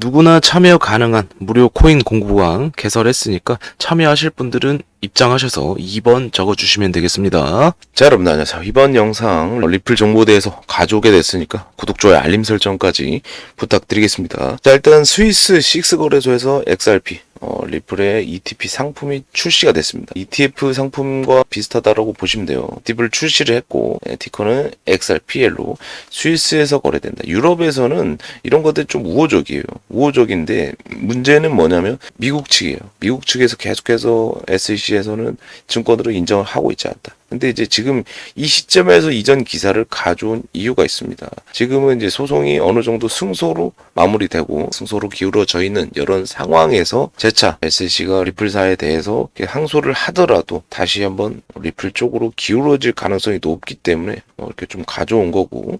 누구나 참여 가능한 무료 코인 공부방 개설했으니까 참여하실 분들은 입장하셔서 2번 적어주시면 되겠습니다. 자, 여러분들 안녕하세요. 이번 영상 리플 정보대에서 가져오게 됐으니까 구독, 좋아요, 알림 설정까지 부탁드리겠습니다. 자, 일단 스위스 6 거래소에서 XRP 리플의 ETP 상품이 출시가 됐습니다. ETF 상품과 비슷하다라고 보시면 돼요. ETF를 출시를 했고 티커는 XRPL로 스위스에서 거래된다. 유럽에서는 이런 것들 좀 우호적이에요. 우호적인데 문제는 뭐냐면 미국 측이에요. 미국 측에서 계속해서 SEC에서는 증권으로 인정을 하고 있지 않다. 근데 이제 지금 이 시점에서 이전 기사를 가져온 이유가 있습니다. 지금은 이제 소송이 어느 정도 승소로 마무리되고 승소로 기울어져 있는 이런 상황에서 재차 SEC가 리플사에 대해서 항소를 하더라도 다시 한번 리플 쪽으로 기울어질 가능성이 높기 때문에 이렇게 좀 가져온 거고,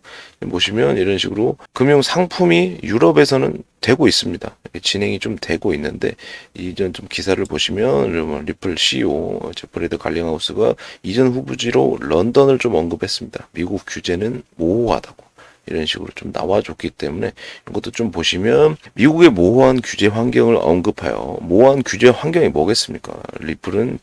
보시면 이런 식으로 금융 상품이 유럽에서는 되고 있습니다. 진행이 좀 되고 있는데, 이전 좀 기사를 보시면 리플 CEO 브래드 갈링하우스가 이전 후보지로 런던을 좀 언급했습니다. 미국 규제는 모호하다고. 이런 식으로 좀 나와줬기 때문에 이것도 좀 보시면 미국의 모호한 규제 환경을 언급하여, 모호한 규제 환경이 뭐겠습니까? 리플은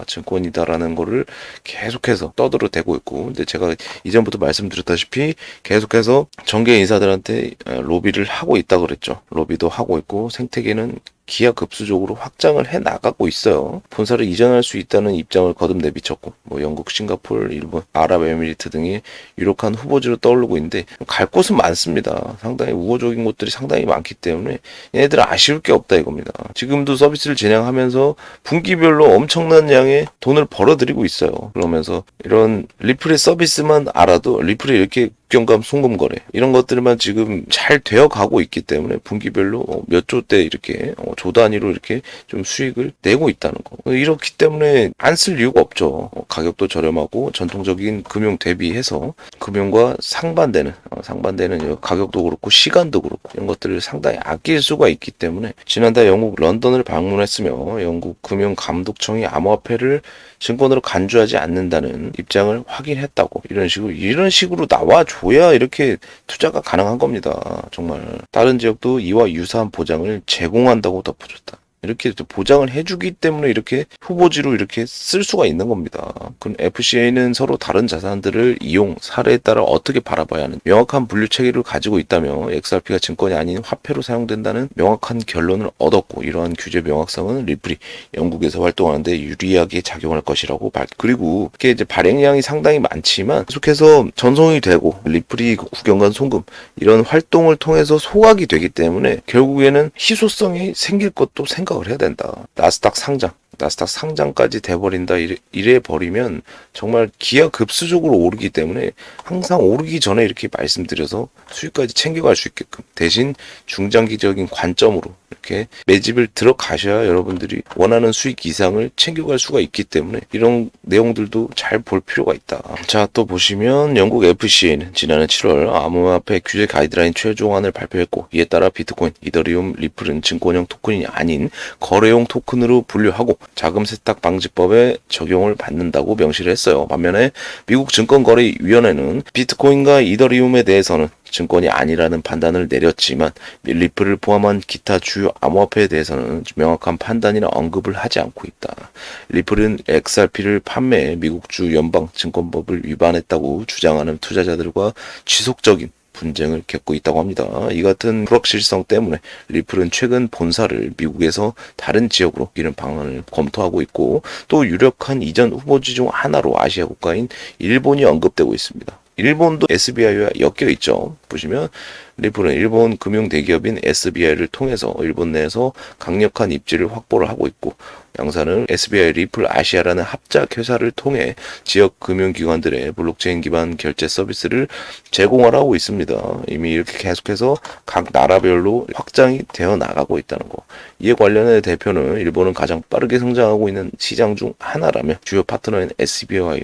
증권이다라는 거를 계속해서 떠들어대고 있고, 근데 제가 이전부터 말씀드렸다시피 계속해서 정계 인사들한테 로비를 하고 있다 그랬죠. 로비도 하고 있고 생태계는 기하급수적으로 확장을 해 나가고 있어요. 본사를 이전할 수 있다는 입장을 거듭 내비쳤고, 영국, 싱가포르, 일본, 아랍에미리트 등이 유력한 후보지로 떠오르고 있는데 갈 곳은 많습니다. 상당히 우호적인 곳들이 상당히 많기 때문에 얘네들 아쉬울 게 없다 이겁니다. 지금도 서비스를 진행하면서 분기별로 엄청난 양의 돈을 벌어들이고 있어요. 그러면서 이런 리플의 서비스만 알아도 리플이 이렇게 국경감 송금거래 이런 것들만 지금 잘 되어 가고 있기 때문에 분기별로 몇 조 대 이렇게 조 단위로 이렇게 좀 수익을 내고 있다는 거. 이렇기 때문에 안 쓸 이유가 없죠. 가격도 저렴하고 전통적인 금융 대비해서 금융과 상반되는 가격도 그렇고 시간도 그렇고 이런 것들을 상당히 아낄 수가 있기 때문에 지난달 영국 런던을 방문했으며 영국 금융감독청이 암호화폐를 증권으로 간주하지 않는다는 입장을 확인했다고. 이런 식으로 나와줘야 이렇게 투자가 가능한 겁니다. 정말 다른 지역도 이와 유사한 보장을 제공한다고 덧붙였다. 이렇게 보장을 해주기 때문에 이렇게 후보지로 이렇게 쓸 수가 있는 겁니다. 그럼 FCA는 서로 다른 자산들을 이용 사례에 따라 어떻게 바라봐야 하는 명확한 분류 체계를 가지고 있다며 XRP가 증권이 아닌 화폐로 사용된다는 명확한 결론을 얻었고, 이러한 규제 명확성은 리플이 영국에서 활동하는데 유리하게 작용할 것이라고 그리고 이게 이제 발행량이 상당히 많지만 계속해서 전송이 되고 리플이 국경간 송금 이런 활동을 통해서 소각이 되기 때문에 결국에는 희소성이 생길 것도 생각을 해야 된다. 나스닥 상장까지 돼버린다. 이래 버리면 정말 기하급수적으로 오르기 때문에 항상 오르기 전에 이렇게 말씀드려서 수익까지 챙겨갈 수 있게끔, 대신 중장기적인 관점으로 이렇게 매집을 들어가셔야 여러분들이 원하는 수익 이상을 챙겨갈 수가 있기 때문에 이런 내용들도 잘 볼 필요가 있다. 자, 또 보시면 영국 FCA는 지난해 7월 암호화폐 규제 가이드라인 최종안을 발표했고, 이에 따라 비트코인, 이더리움, 리플은 증권형 토큰이 아닌 거래용 토큰으로 분류하고 자금 세탁 방지법에 적용을 받는다고 명시를 했어요. 반면에 미국 증권거래위원회는 비트코인과 이더리움에 대해서는 증권이 아니라는 판단을 내렸지만 리플을 포함한 기타 주요 암호화폐에 대해서는 명확한 판단이나 언급을 하지 않고 있다. 리플은 XRP를 판매해 미국주 연방증권법을 위반했다고 주장하는 투자자들과 지속적인 분쟁을 겪고 있다고 합니다. 이 같은 불확실성 때문에 리플은 최근 본사를 미국에서 다른 지역으로 옮기는 방안을 검토하고 있고, 또 유력한 이전 후보지 중 하나로 아시아 국가인 일본이 언급되고 있습니다. 일본도 SBI와 엮여 있죠. 보시면 리플은 일본 금융 대기업인 SBI를 통해서 일본 내에서 강력한 입지를 확보를 하고 있고, 양사는 SBI 리플 아시아라는 합작 회사를 통해 지역 금융기관들의 블록체인 기반 결제 서비스를 제공하고 있습니다. 이미 이렇게 계속해서 각 나라별로 확장이 되어 나가고 있다는 거. 이에 관련해 대표는 일본은 가장 빠르게 성장하고 있는 시장 중 하나라며 주요 파트너인 SBI와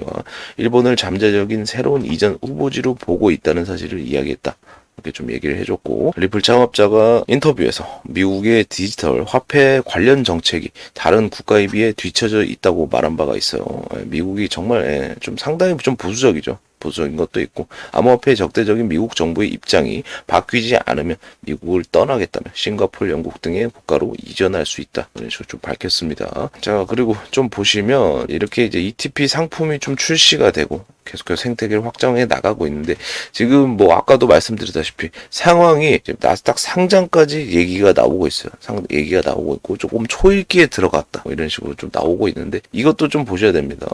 일본을 잠재적인 새로운 이전 후보지로 보고 있다는 사실을 이야기했다. 이렇게 좀 얘기를 해줬고, 리플 창업자가 인터뷰에서 미국의 디지털 화폐 관련 정책이 다른 국가에 비해 뒤처져 있다고 말한 바가 있어요. 미국이 정말 좀 상당히 좀 보수적이죠. 보수적인 것도 있고 암호화폐에 적대적인 미국 정부의 입장이 바뀌지 않으면 미국을 떠나겠다며 싱가포르, 영국 등의 국가로 이전할 수 있다. 이런 식으로 좀 밝혔습니다. 자, 그리고 좀 보시면 이렇게 이제 ETP 상품이 좀 출시가 되고 계속해서 생태계를 확장해 나가고 있는데 지금 뭐 아까도 말씀드렸다시피 상황이 지금 나스닥 상장까지 얘기가 나오고 있어요. 얘기가 나오고 있고 조금 초읽기에 들어갔다. 뭐 이런 식으로 좀 나오고 있는데 이것도 좀 보셔야 됩니다.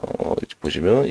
보시면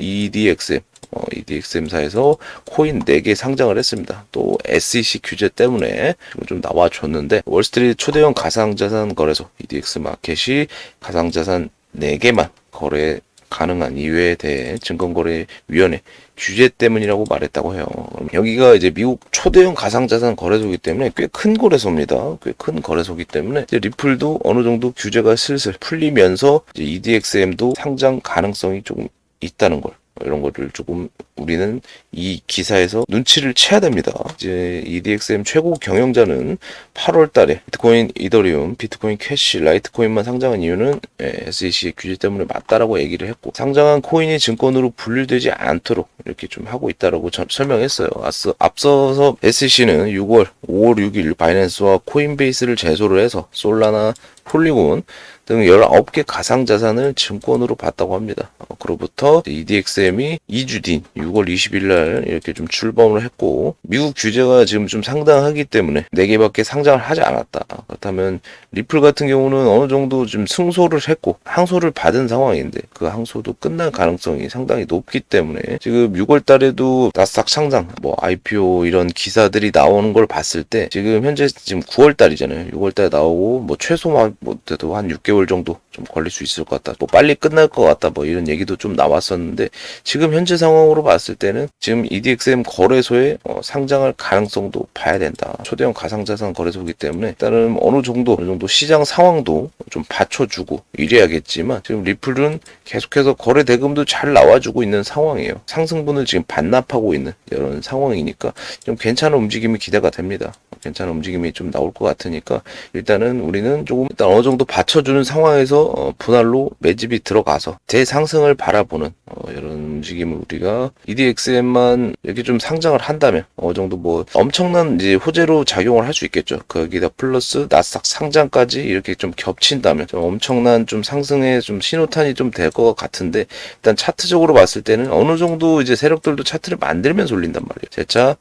EDXM사에서 코인 4개 상장을 했습니다. 또 SEC 규제 때문에 좀 나와줬는데 월스트리트 초대형 가상자산 거래소 EDX 마켓이 가상자산 4개만 거래 가능한 이유에 대해 증권거래위원회 규제 때문이라고 말했다고 해요. 그럼 여기가 이제 미국 초대형 가상자산 거래소이기 때문에 꽤 큰 거래소입니다. 꽤 큰 거래소이기 때문에 이제 리플도 어느 정도 규제가 슬슬 풀리면서 이제 EDXM도 상장 가능성이 조금 있다는 걸. 이런 거를 조금 우리는 이 기사에서 눈치를 채야 됩니다. 이제 EDXM 최고 경영자는 8월 달에 비트코인, 이더리움, 비트코인 캐시, 라이트코인만 상장한 이유는 SEC 규제 때문에 맞다라고 얘기를 했고 상장한 코인이 증권으로 분류되지 않도록 이렇게 좀 하고 있다라고 설명했어요. 앞서서 SEC는 5월 6일 바이낸스와 코인베이스를 제소를 해서 솔라나, 폴리곤 등 19개 가상자산을 증권으로 봤다고 합니다. 그로부터 EDXM이 2주 뒤인 6월 20일 날 이렇게 좀 출범을 했고 미국 규제가 지금 좀 상당하기 때문에 4개밖에 상장을 하지 않았다. 그렇다면 리플 같은 경우는 어느 정도 좀 승소를 했고 항소를 받은 상황인데 그 항소도 끝날 가능성이 상당히 높기 때문에 지금 6월 달에도 나스닥 상장, 뭐 IPO 이런 기사들이 나오는 걸 봤을 때 지금 현재 지금 9월 달이잖아요. 6월 달에 나오고 뭐 최소만 못해도 한 6개월 정도 좀 걸릴 수 있을 것 같다. 뭐 빨리 끝날 것 같다. 뭐 이런 얘기도 좀 나왔었는데 지금 현재 상황으로 봤을 때는 지금 EDXM 거래소에 상장할 가능성도 봐야 된다. 초대형 가상자산 거래소이기 때문에 일단은 어느 정도 시장 상황도 좀 받쳐주고 이래야겠지만 지금 리플은 계속해서 거래 대금도 잘 나와주고 있는 상황이에요. 상승분을 지금 반납하고 있는 이런 상황이니까 좀 괜찮은 움직임이 기대가 됩니다. 괜찮은 움직임이 좀 나올 것 같으니까 일단은 우리는 조금 일단 어느 정도 받쳐주는 상황에서 분할로 매집이 들어가서 대상승을 바라보는 이런 움직임을 우리가 EDXM만 이렇게 좀 상장을 한다면 어느 정도 뭐 엄청난 이제 호재로 작용을 할 수 있겠죠. 거기다 플러스 나스닥 상장까지 이렇게 좀 겹친다면 좀 엄청난 좀 상승의 좀 신호탄이 좀 될 것 같은데 일단 차트적으로 봤을 때는 어느 정도 이제 세력들도 차트를 만들면서 올린단 말이에요. 재차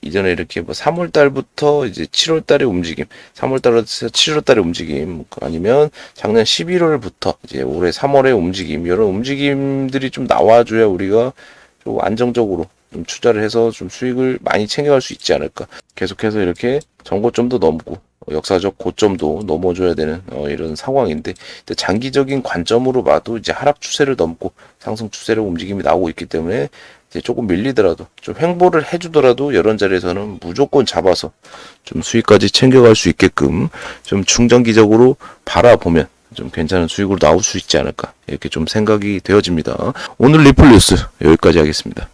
이전에 이렇게 뭐 3월 달부터 이제 7월 달의 움직임, 3월 달에서 7월 달의 움직임, 아니면 작년 11월부터 이제 올해 3월의 움직임, 이런 움직임들이 좀 나와줘야 우리가 좀 안정적으로 좀 투자를 해서 좀 수익을 많이 챙겨갈 수 있지 않을까. 계속해서 이렇게 전고점도 넘고 역사적 고점도 넘어줘야 되는 이런 상황인데 장기적인 관점으로 봐도 이제 하락 추세를 넘고 상승 추세로 움직임이 나오고 있기 때문에 이제 조금 밀리더라도 좀 횡보를 해주더라도 이런 자리에서는 무조건 잡아서 좀 수익까지 챙겨갈 수 있게끔 좀 중장기적으로 바라보면 좀 괜찮은 수익으로 나올 수 있지 않을까 이렇게 좀 생각이 되어집니다. 오늘 리플 뉴스 여기까지 하겠습니다.